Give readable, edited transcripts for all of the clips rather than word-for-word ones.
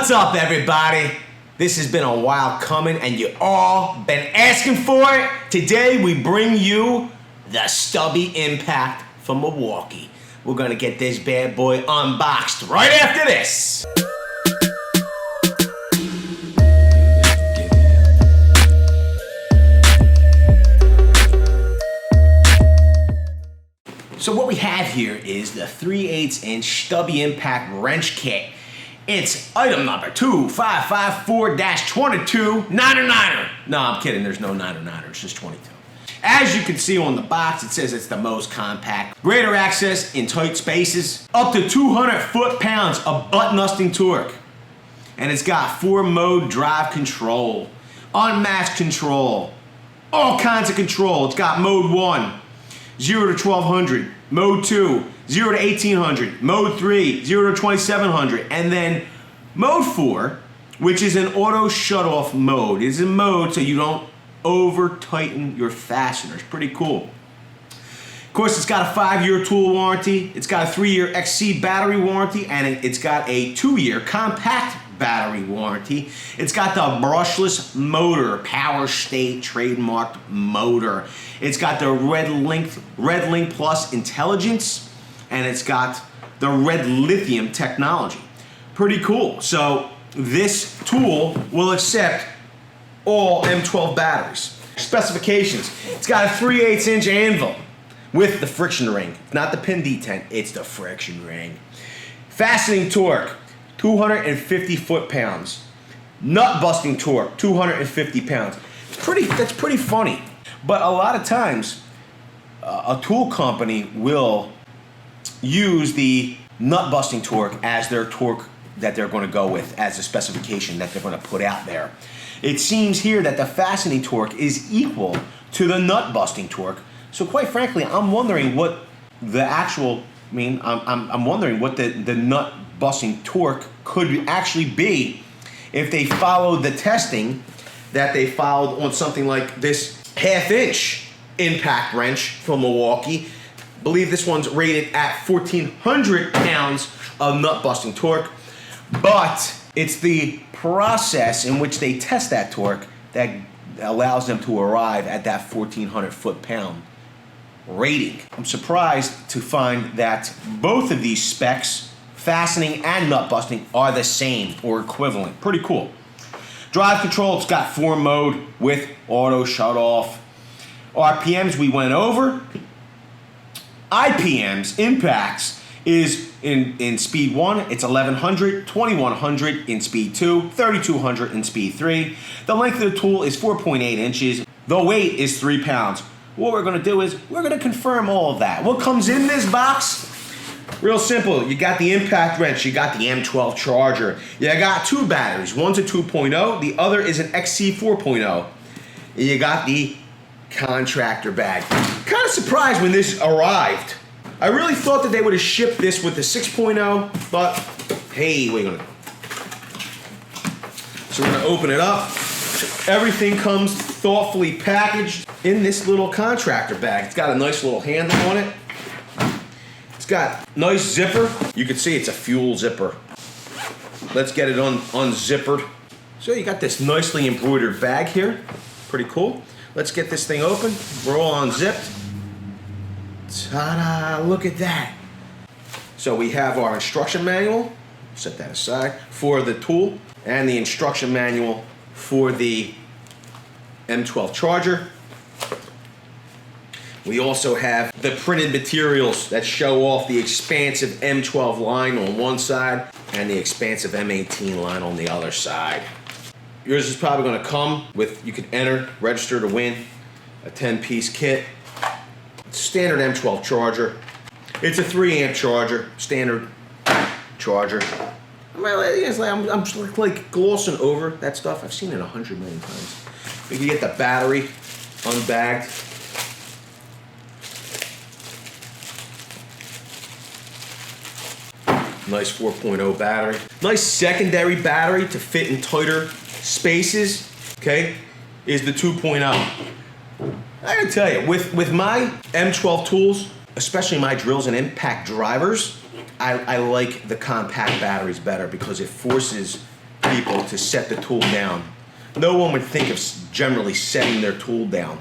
What's up, everybody? This has been a while coming and you all been asking for it. Today we bring you the Stubby Impact from Milwaukee. We're gonna get this bad boy unboxed right after this. So what we have here is the 3/8 inch Stubby Impact Wrench Kit. It's item number 2554-22 9er. No, I'm kidding, there's no 9er, it's just 22. As you can see on the box, it says it's the most compact. Greater access in tight spaces. Up to 200 foot-pounds of butt-busting torque. And it's got 4-mode drive control. Unmatched control. All kinds of control. It's got mode 1. 0 to 1200, mode 2, 0 to 1800, mode 3, 0 to 2700, and then mode 4, which is an auto shut-off mode. It's a mode so you don't over-tighten your fasteners. Pretty cool. Of course, it's got a 5-year tool warranty, it's got a 3-year XC battery warranty, and it's got a 2-year compact battery warranty. It's got the brushless motor, POWERSTATE trademarked motor. It's got the REDLIINK Plus intelligence, and it's got the REDLITHIUM technology. Pretty cool. So this tool will accept all M12 batteries. Specifications. It's got a 3/8 inch anvil with the friction ring. Not the pin detent, it's the friction ring. Fastening torque, 250 foot-pounds. Nut busting torque, 250 pounds. That's pretty funny. But a lot of times, a tool company will use the nut busting torque as their torque that they're going to go with, as a specification that they're going to put out there. It seems here that the fastening torque is equal to the nut busting torque. So quite frankly, I'm wondering what the actual, I'm wondering what the nut busting torque could actually be if they followed the testing that they followed on something like this 1/2 inch impact wrench from Milwaukee. I believe this one's rated at 1,400 pounds of nut busting torque, but it's the process in which they test that torque that allows them to arrive at that 1,400 foot-pound rating. I'm surprised to find that both of these specs, fastening and nut busting, are the same or equivalent. Pretty cool. Drive control, it's got 4-mode with auto shut off. RPMs we went over. IPMs, impacts, is in speed 1, it's 1100, 2100 in speed 2, 3200 in speed 3. The length of the tool is 4.8 inches. The weight is 3 pounds. What we're gonna do is we're gonna confirm all of that. What comes in this box? Real simple. You got the impact wrench, you got the M12 charger, you got 2 batteries. One's a 2.0, the other is an XC4.0. You got the contractor bag. Kind of surprised when this arrived. I really thought that they would have shipped this with the 6.0, but hey, So we're gonna open it up. Everything comes thoughtfully packaged in this little contractor bag. It's got a nice little handle on it. It's got nice zipper. You can see it's a fuel zipper. Let's get it unzippered. So you got this nicely embroidered bag here. Pretty cool. Let's get this thing open. We're all unzipped. Ta-da, look at that. So we have our instruction manual, set that aside, for the tool, and the instruction manual for the M12 charger. We also have the printed materials that show off the expansive M12 line on one side and the expansive M18 line on the other side. Yours is probably going to come with, you can enter, register to win, a 10-piece kit. Standard M12 charger. It's a 3-amp charger, standard charger. I'm just like glossing over that stuff. I've seen it 100 million times. We can get the battery unbagged. Nice 4.0 battery. Nice secondary battery to fit in tighter spaces, okay, is the 2.0. I gotta tell you, with my M12 tools, especially my drills and impact drivers, I like the compact batteries better because it forces people to set the tool down. No one would think of generally setting their tool down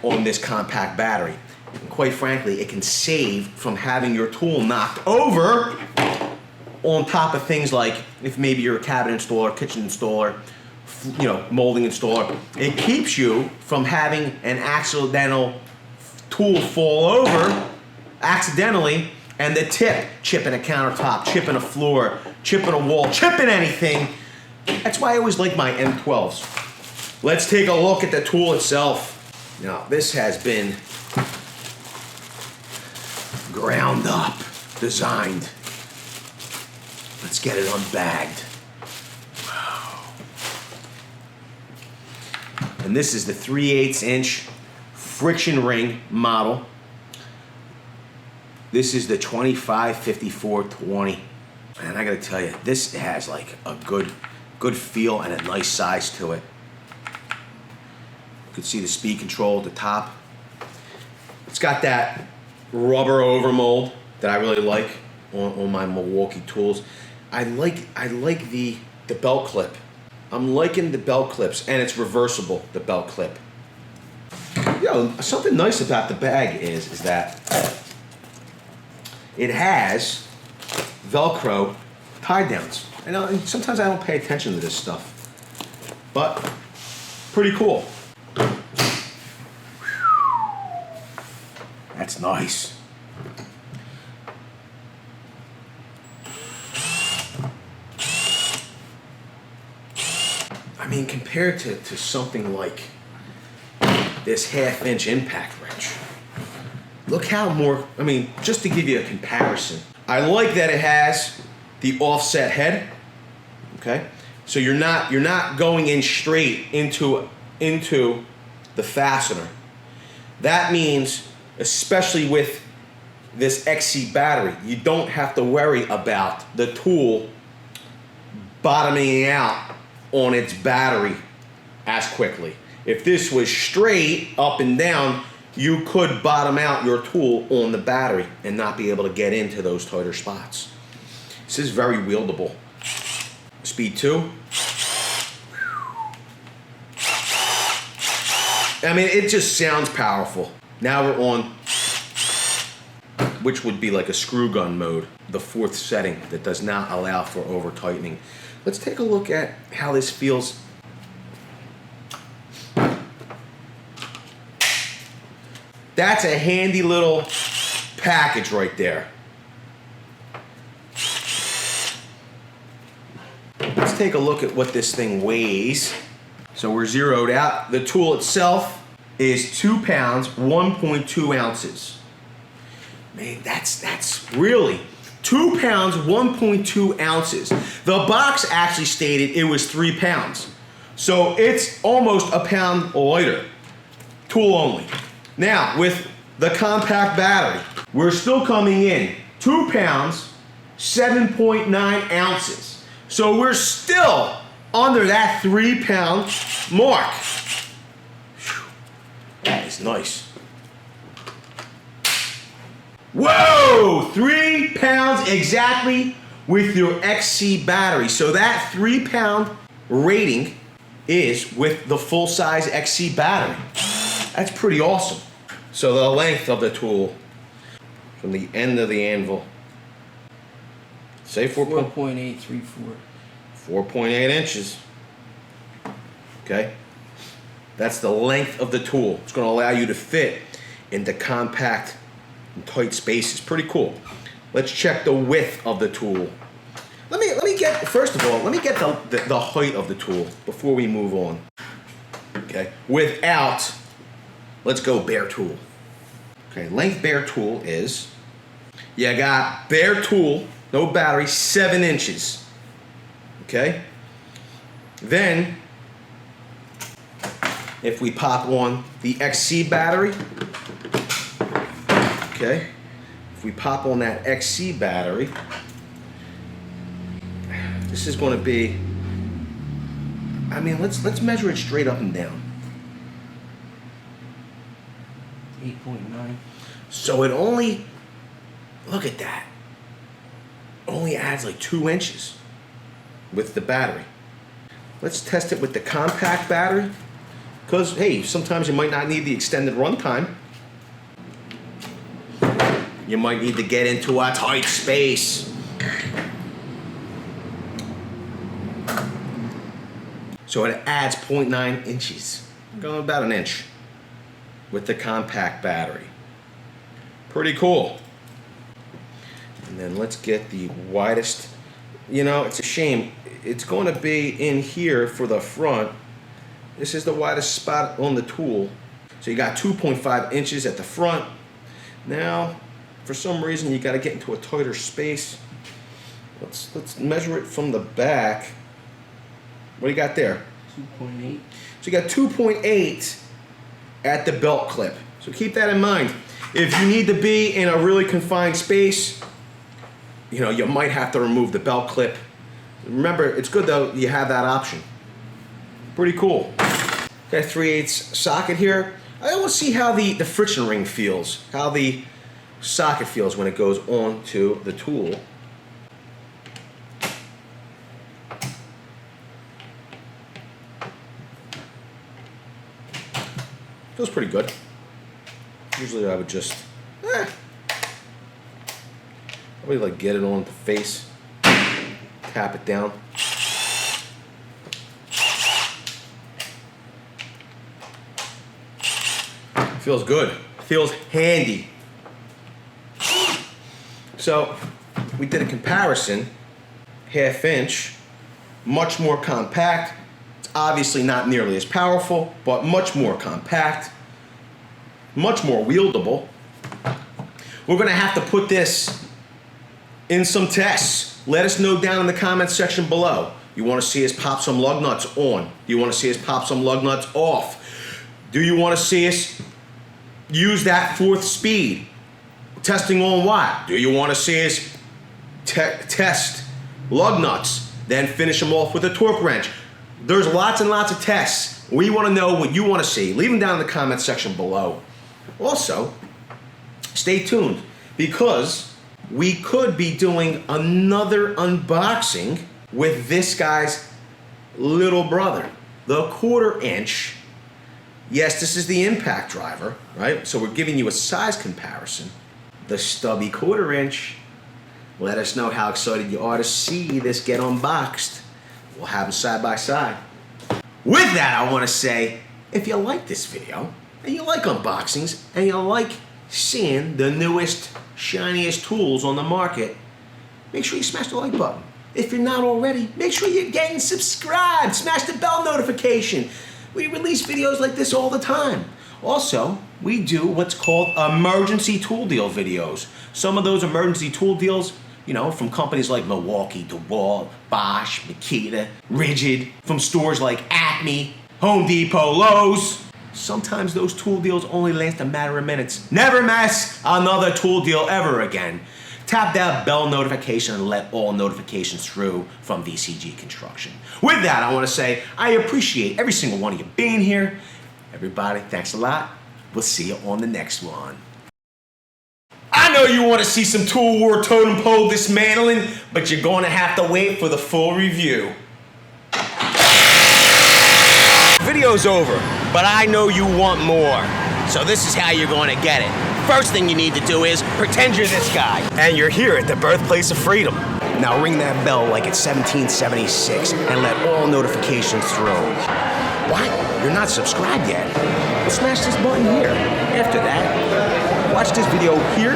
on this compact battery. And quite frankly, it can save from having your tool knocked over on top of things like, if maybe you're a cabinet installer, kitchen installer, you know, molding installer. It keeps you from having an accidental tool fall over accidentally and the tip chipping a countertop, chipping a floor, chipping a wall, chipping anything. That's why I always like my M12s. Let's take a look at the tool itself. Now, this has been ground up, designed. Let's get it unbagged. Wow. And this is the 3/8 inch friction ring model. This is the 25-54-20. And I gotta tell you, this has like a good feel and a nice size to it. You can see the speed control at the top. It's got that rubber overmold that I really like on my Milwaukee tools. I like the belt clip. I'm liking the belt clips, and it's reversible, the belt clip. You know, something nice about the bag is that it has Velcro tie downs. I know sometimes I don't pay attention to this stuff, but pretty cool. That's nice. I mean, compared to something like this 1/2 inch impact wrench, look how more, I mean, just to give you a comparison, I like that it has the offset head, okay? So you're not going in straight into the fastener. That means, especially with this XC battery, you don't have to worry about the tool bottoming out on its battery as quickly. If this was straight up and down, you could bottom out your tool on the battery and not be able to get into those tighter spots. This is very wieldable. Speed 2. I mean, it just sounds powerful. Now we're on, which would be like a screw gun mode, the 4th setting that does not allow for over tightening. Let's take a look at how this feels. That's a handy little package right there. Let's take a look at what this thing weighs. So we're zeroed out. The tool itself is 2 pounds, 1.2 ounces. Man, that's really 2 pounds, 1.2 ounces. The box actually stated it was 3 pounds. So it's almost a pound lighter. Tool only. Now, with the compact battery, we're still coming in 2 pounds, 7.9 ounces. So we're still under that 3 pound mark. Whew. That is nice. Whoa! 3 pounds exactly with your XC battery. So that 3 pound rating is with the full size XC battery. That's pretty awesome. So the length of the tool from the end of the anvil, say 4.834. 4.8 inches. Okay? That's the length of the tool. It's going to allow you to fit into compact and tight spaces. Pretty cool. Let's check the width of the tool. Let me get, first of all, let me get the height of the tool before we move on. Okay? Without, let's go bare tool. Okay, length bare tool is, you got bare tool, no battery, 7 inches. Okay? Then, if we pop on the XC battery, okay, if we pop on that XC battery, this is going to be, I mean, let's measure it straight up and down. 8.9. So it only, look at that, only adds like 2 inches. with the battery. Let's test it with the compact battery, because hey, sometimes you might not need the extended runtime. You might need to get into a tight space. So it adds 0.9 inches, going about an inch with the compact battery. Pretty cool. And then let's get the widest. You know, it's a shame. It's going to be in here for the front. This is the widest spot on the tool. So you got 2.5 inches at the front. Now, for some reason, you got to get into a tighter space. Let's measure it from the back. What do you got there? 2.8. So you got 2.8 at the belt clip. So keep that in mind. If you need to be in a really confined space, you know, you might have to remove the belt clip. Remember, it's good though you have that option. Pretty cool. Got a 3/8 socket here. I want to see how the friction ring feels, how the socket feels when it goes onto the tool. Feels pretty good. Usually I would just, probably like get it on the face, tap it down. Feels good, feels handy. So we did a comparison, 1/2 inch, much more compact. It's obviously not nearly as powerful, but much more compact, much more wieldable. We're gonna have to put this in some tests. Let us know down in the comments section below. You wanna see us pop some lug nuts on? Do you wanna see us pop some lug nuts off? Do you wanna see us use that 4th speed? Testing on what? Do you wanna see us test lug nuts, then finish them off with a torque wrench? There's lots and lots of tests. We wanna know what you wanna see. Leave them down in the comments section below. Also, stay tuned, because we could be doing another unboxing with this guy's little brother, the 1/4 inch. Yes, this is the impact driver, right? So we're giving you a size comparison. The stubby 1/4 inch. Let us know how excited you are to see this get unboxed. We'll have them side by side. With that, I want to say, if you like this video, and you like unboxings, and you like seeing the newest, shiniest tools on the market, make sure you smash the like button. If you're not already, make sure you're getting subscribed. Smash the bell notification. We release videos like this all the time. Also, we do what's called emergency tool deal videos. Some of those emergency tool deals, you know, from companies like Milwaukee, DeWalt, Bosch, Makita, Rigid, from stores like Acme, Home Depot, Lowe's. Sometimes those tool deals only last a matter of minutes. Never mess another tool deal ever again. Tap that bell notification and let all notifications through from VCG Construction. With that, I want to say I appreciate every single one of you being here. Everybody, thanks a lot. We'll see you on the next one. I know you want to see some Tool War totem pole dismantling, but you're going to have to wait for the full review. Video's over, but I know you want more. So this is how you're going to get it. First thing you need to do is pretend you're this guy, and you're here at the birthplace of freedom. Now ring that bell like it's 1776 and let all notifications through. What? You're not subscribed yet? Well, smash this button here. After that, watch this video here,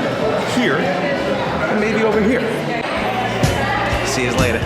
here, and maybe over here. See you later.